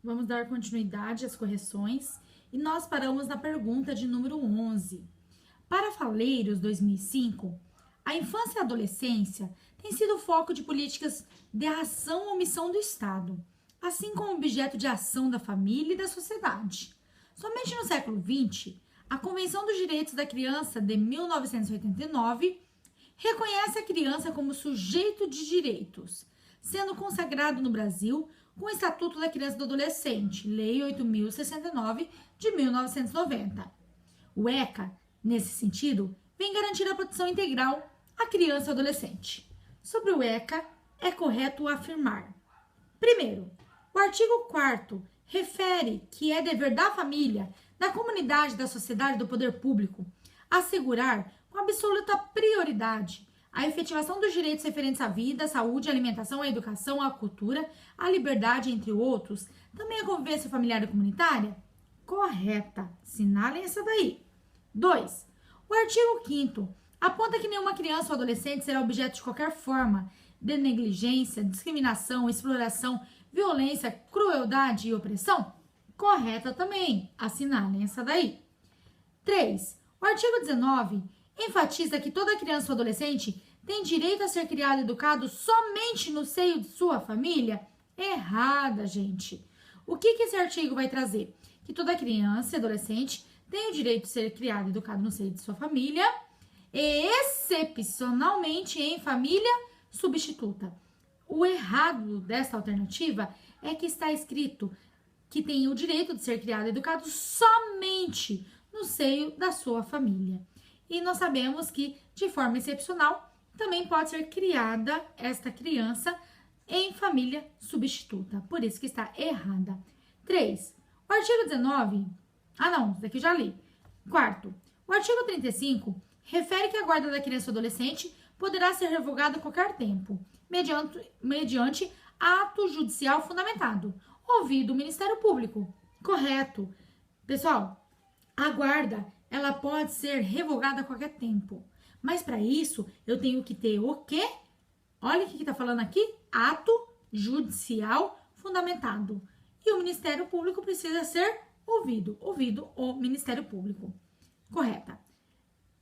Vamos dar continuidade às correções e nós paramos na pergunta de número 11. Para Faleiros, 2005, a infância e a adolescência têm sido foco de políticas de ação ou omissão do Estado, assim como objeto de ação da família e da sociedade. Somente no século XX, a Convenção dos Direitos da Criança de 1989 reconhece a criança como sujeito de direitos, sendo consagrado no Brasil com o Estatuto da Criança e do Adolescente, Lei 8.069 de 1990. O ECA, nesse sentido, vem garantir a proteção integral à criança e ao adolescente. Sobre o ECA, é correto afirmar: primeiro, o artigo 4º refere que é dever da família, da comunidade, da sociedade e do poder público assegurar com absoluta prioridade a efetivação dos direitos referentes à vida, à saúde, à alimentação, à educação, à cultura, à liberdade, entre outros, também a convivência familiar e comunitária? Correta. Assinalem essa daí. 2. O artigo 5º aponta que nenhuma criança ou adolescente será objeto de qualquer forma de negligência, discriminação, exploração, violência, crueldade e opressão? Correta também. Assinalem essa daí. 3. O artigo 19 enfatiza que toda criança ou adolescente tem direito a ser criado e educado somente no seio de sua família? Errada, gente. O que esse artigo vai trazer? Que toda criança e adolescente tem o direito de ser criado e educado no seio de sua família e, excepcionalmente, em família substituta. O errado dessa alternativa é que está escrito que tem o direito de ser criado e educado somente no seio da sua família. E nós sabemos que, de forma excepcional, também pode ser criada esta criança em família substituta. Por isso que está errada. 3. O artigo 19... isso daqui eu já li. 4º. O artigo 35 refere que a guarda da criança ou adolescente poderá ser revogada a qualquer tempo, mediante ato judicial fundamentado, ouvido o Ministério Público. Correto. Pessoal, a guarda, ela pode ser revogada a qualquer tempo. Mas para isso, eu tenho que ter o quê? Olha o que está falando aqui. Ato judicial fundamentado. E o Ministério Público precisa ser ouvido. Ouvido o Ministério Público. Correta.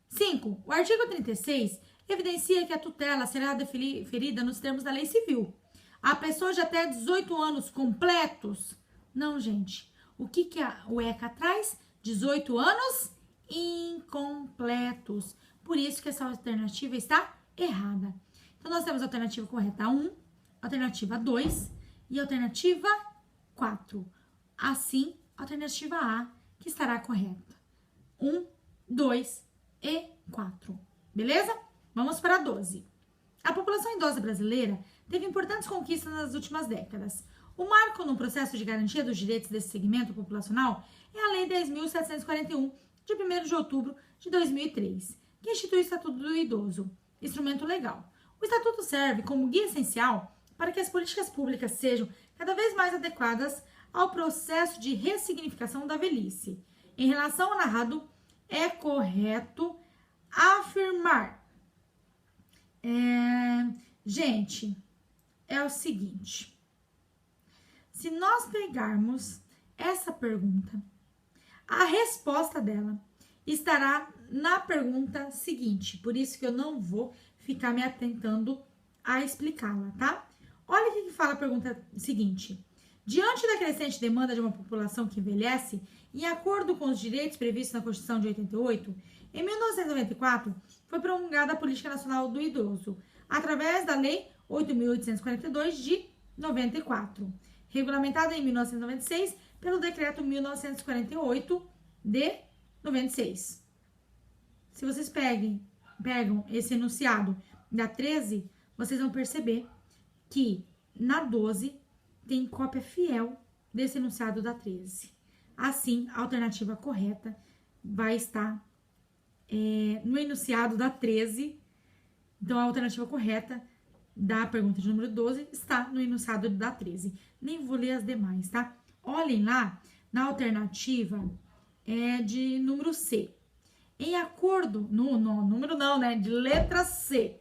5. O artigo 36 evidencia que a tutela será deferida nos termos da lei civil. A pessoa de até 18 anos completos. Não, gente. O que o ECA traz? 18 anos incompletos. Por isso que essa alternativa está errada. Então, nós temos a alternativa correta 1, alternativa 2 e alternativa 4. Assim, a alternativa A que estará correta. 1, 2 e 4. Beleza? Vamos para a 12. A população idosa brasileira teve importantes conquistas nas últimas décadas. O marco no processo de garantia dos direitos desse segmento populacional é a Lei 10.741, de 1º de outubro de 2003, que institui o Estatuto do Idoso, instrumento legal. O Estatuto serve como guia essencial para que as políticas públicas sejam cada vez mais adequadas ao processo de ressignificação da velhice. Em relação ao narrado, é correto afirmar. Gente, é o seguinte. Se nós pegarmos essa pergunta, a resposta dela estará na pergunta seguinte. Por isso que eu não vou ficar me atentando a explicá-la, tá? Olha o que fala a pergunta seguinte. Diante da crescente demanda de uma população que envelhece, em acordo com os direitos previstos na Constituição de 88, em 1994 foi promulgada a Política Nacional do Idoso, através da Lei 8.842 de 94, regulamentada em 1996 pelo Decreto 1948 de 96. Se vocês pegam esse enunciado da 13, vocês vão perceber que na 12 tem cópia fiel desse enunciado da 13. Assim, a alternativa correta vai estar no enunciado da 13. Então, a alternativa correta da pergunta de número 12 está no enunciado da 13. Nem vou ler as demais, tá? Olhem lá na alternativa de número C. Em acordo, número não, né? De letra C.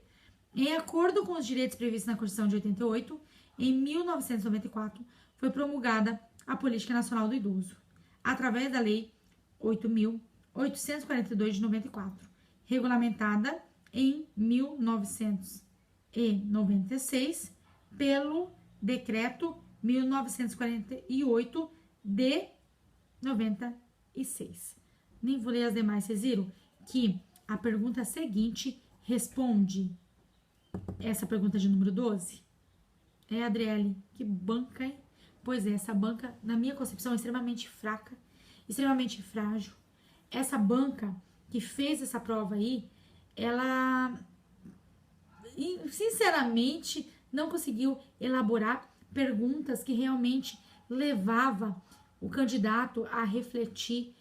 Em acordo com os direitos previstos na Constituição de 88, em 1994, foi promulgada a Política Nacional do Idoso, através da Lei 8.842 de 94, regulamentada em 1996 pelo Decreto 1948 de 96. Nem vou ler as demais, vocês viram que a pergunta seguinte responde essa pergunta de número 12? Adriele, que banca, hein? Pois é, essa banca, na minha concepção, é extremamente fraca, extremamente frágil. Essa banca que fez essa prova aí, ela, sinceramente, não conseguiu elaborar perguntas que realmente levava o candidato a refletir,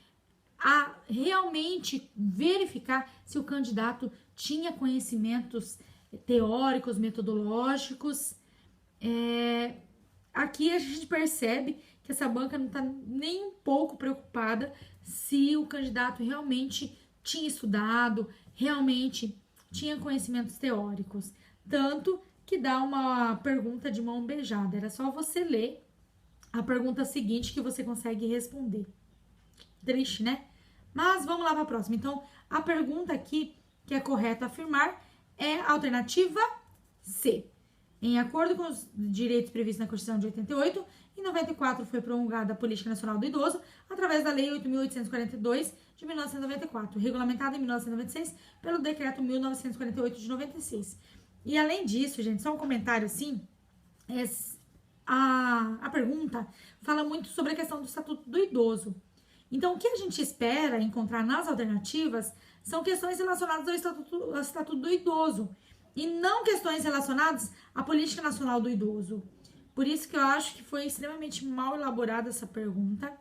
a realmente verificar se o candidato tinha conhecimentos teóricos, metodológicos. Aqui a gente percebe que essa banca não está nem um pouco preocupada se o candidato realmente tinha estudado, realmente tinha conhecimentos teóricos. Tanto que dá uma pergunta de mão beijada. Era só você ler a pergunta seguinte que você consegue responder. Triste, né? Mas vamos lá para a próxima. Então, a pergunta aqui que é correto afirmar é a alternativa C. Em acordo com os direitos previstos na Constituição de 88, em 94 foi promulgada a Política Nacional do Idoso através da Lei 8.842 de 1994, regulamentada em 1996 pelo Decreto 1948 de 96. E além disso, gente, só um comentário assim, a pergunta fala muito sobre a questão do Estatuto do Idoso. Então, o que a gente espera encontrar nas alternativas são questões relacionadas ao Estatuto do Idoso e não questões relacionadas à Política Nacional do Idoso. Por isso que eu acho que foi extremamente mal elaborada essa pergunta,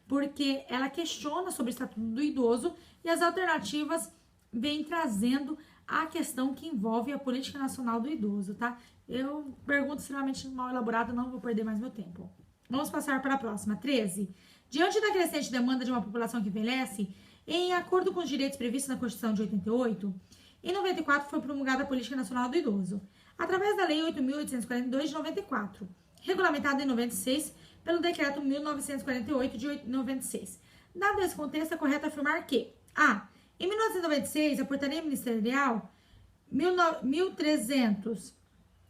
porque ela questiona sobre o Estatuto do Idoso e as alternativas vêm trazendo a questão que envolve a Política Nacional do Idoso, tá? Eu pergunto extremamente mal elaborada, não vou perder mais meu tempo. Vamos passar para a próxima, 13. Diante da crescente demanda de uma população que envelhece, em acordo com os direitos previstos na Constituição de 88, em 94 foi promulgada a Política Nacional do Idoso, através da Lei 8.842 de 94, regulamentada em 96 pelo Decreto 1948 de 96. Dado esse contexto, é correto afirmar que a. Em 1996, a Portaria Ministerial 1395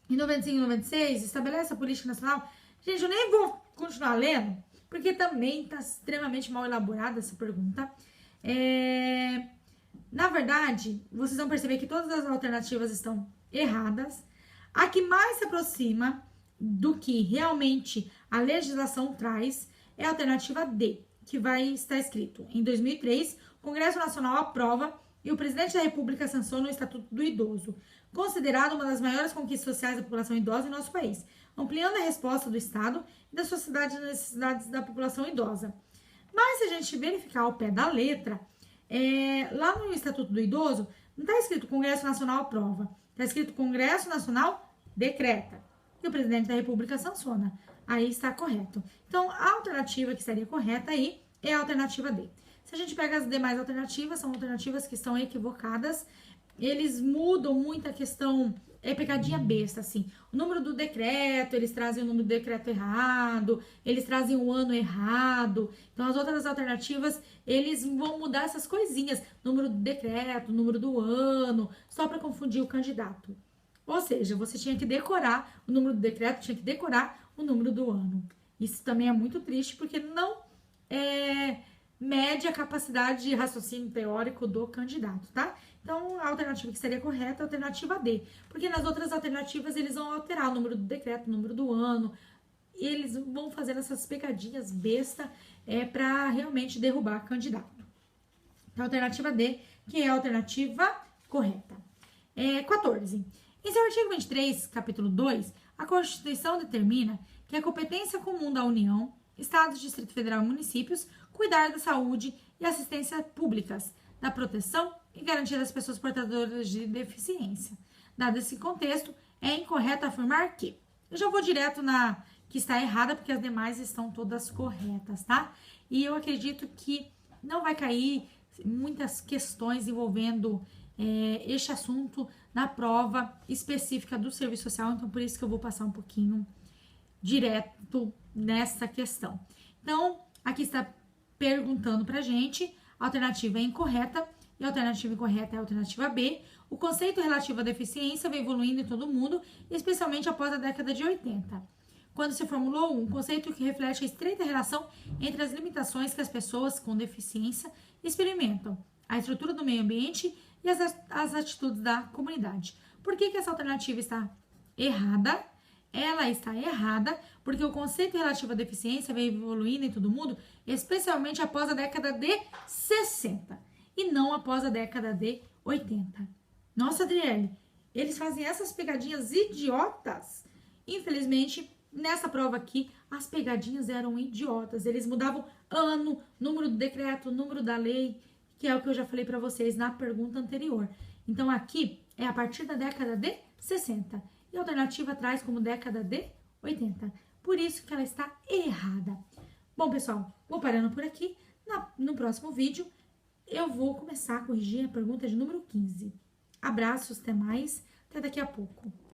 e 96 estabelece a Política Nacional. Gente, eu nem vou continuar lendo, porque também está extremamente mal elaborada essa pergunta. Na verdade, vocês vão perceber que todas as alternativas estão erradas. A que mais se aproxima do que realmente a legislação traz é a alternativa D, que vai estar escrito: em 2003, o Congresso Nacional aprova e o Presidente da República sanciona o Estatuto do Idoso, considerado uma das maiores conquistas sociais da população idosa em nosso país, ampliando a resposta do Estado e da sociedade às necessidades da população idosa. Mas se a gente verificar ao pé da letra, lá no Estatuto do Idoso, não está escrito Congresso Nacional aprova, está escrito Congresso Nacional decreta e o Presidente da República sanciona. Aí está correto. Então, a alternativa que estaria correta aí é a alternativa D. Se a gente pega as demais alternativas, são alternativas que estão equivocadas. Eles mudam muito a questão, pegadinha besta, assim. O número do decreto, eles trazem o número do decreto errado, eles trazem o ano errado. Então, as outras alternativas, eles vão mudar essas coisinhas. Número do decreto, número do ano, só para confundir o candidato. Ou seja, você tinha que decorar o número do decreto, tinha que decorar o número do ano. Isso também é muito triste, porque não mede a capacidade de raciocínio teórico do candidato, tá? Então, a alternativa que seria correta é a alternativa D, porque nas outras alternativas eles vão alterar o número do decreto, o número do ano, e eles vão fazer essas pegadinhas besta para realmente derrubar o candidato. Então, a alternativa D, que é a alternativa correta. 14. Em seu artigo 23, capítulo 2, a Constituição determina que a competência comum da União, Estados, Distrito Federal e municípios, cuidar da saúde e assistência públicas, da proteção e garantia das pessoas portadoras de deficiência. Dado esse contexto, é incorreto afirmar que... Eu já vou direto na que está errada, porque as demais estão todas corretas, tá? E eu acredito que não vai cair muitas questões envolvendo este assunto na prova específica do serviço social, então por isso que eu vou passar um pouquinho direto nessa questão. Então, aqui está perguntando pra gente, a alternativa é incorreta, e a alternativa incorreta é a alternativa B. O conceito relativo à deficiência vem evoluindo em todo o mundo, especialmente após a década de 80, quando se formulou um conceito que reflete a estreita relação entre as limitações que as pessoas com deficiência experimentam, a estrutura do meio ambiente e as atitudes da comunidade. Por que essa alternativa está errada? Ela está errada porque o conceito relativo à deficiência veio evoluindo em todo o mundo, especialmente após a década de 60 e não após a década de 80. Nossa, Adriele, eles fazem essas pegadinhas idiotas. Infelizmente, nessa prova aqui, as pegadinhas eram idiotas. Eles mudavam ano, número do decreto, número da lei, que é o que eu já falei para vocês na pergunta anterior. Então, aqui é a partir da década de 60. E a alternativa traz como década de 80. Por isso que ela está errada. Bom, pessoal, vou parando por aqui. No próximo vídeo, eu vou começar a corrigir a pergunta de número 15. Abraços, até mais, até daqui a pouco.